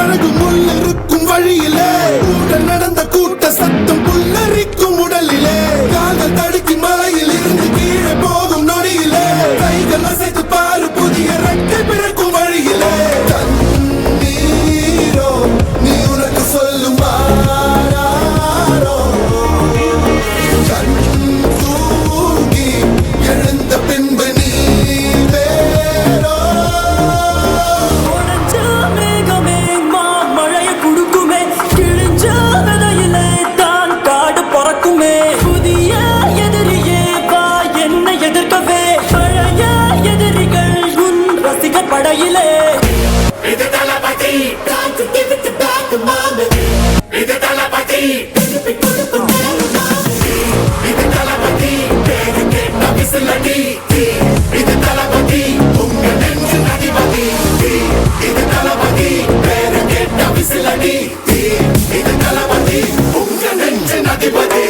அழகு முள்ளிருக்கும் வழியிலே உடன் நடந்த கூட்ட சத்தம் புல்லரிக்கும் உடலிலே காதல் தடுக்கி மலையில் இருந்து கீழே போகும் நொடியிலே கைகள் அசைத்து பாரு புதிய ரெக்கை பிறக்கும் வழியிலே கண்ணீரோ நீ உனக்கு சொல்லும் கண் தூங்கி எழுந்த பின்பு நீ வேறோ மழைய குடுக்குமே கிழிஞ்ச விதையிலே தான் காடு பறக்குமே புதிய எதிரியே வா என்னை எதிர்க்கவே பழைய எதிரிகள் உன் ரசிகர் படையிலே இது தளபதி இது தளபதி இது தளபதி பேரு கேட்ட விசிலடி இது தளபதி உங்க நெஞ்சு அதிபதி இது தளபதி பேரு கேட்ட விசிலடி இது தளபதி உங்க நெஞ்சு அதிபதி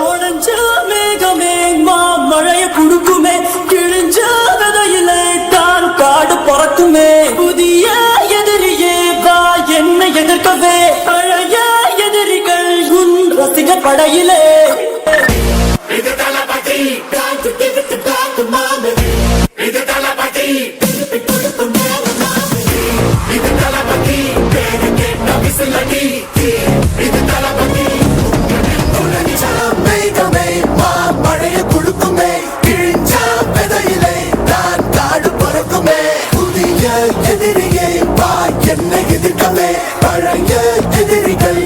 உடைஞ்ச மேகமே மழைய குடுக்குமே கிழிஞ்ச விதையிலே தான் காடு பறக்குமே புதிய எதிரியே வா என்னை எதிர்க்கவே பழைய எதிரிகள் உன் ரசிகர் படையிலே இது தளபதி இது தளபதி இது தளபதி பேரு கேட்ட விசிலடி இது தளபதி மேகமே மழைய குழுக்குமே கிழிஞ்ச விதையிலே நான் காடு பறக்குமே புதிய எதிரியை வா என்னை எதிர்க்கவே பழைய எதிரிகள்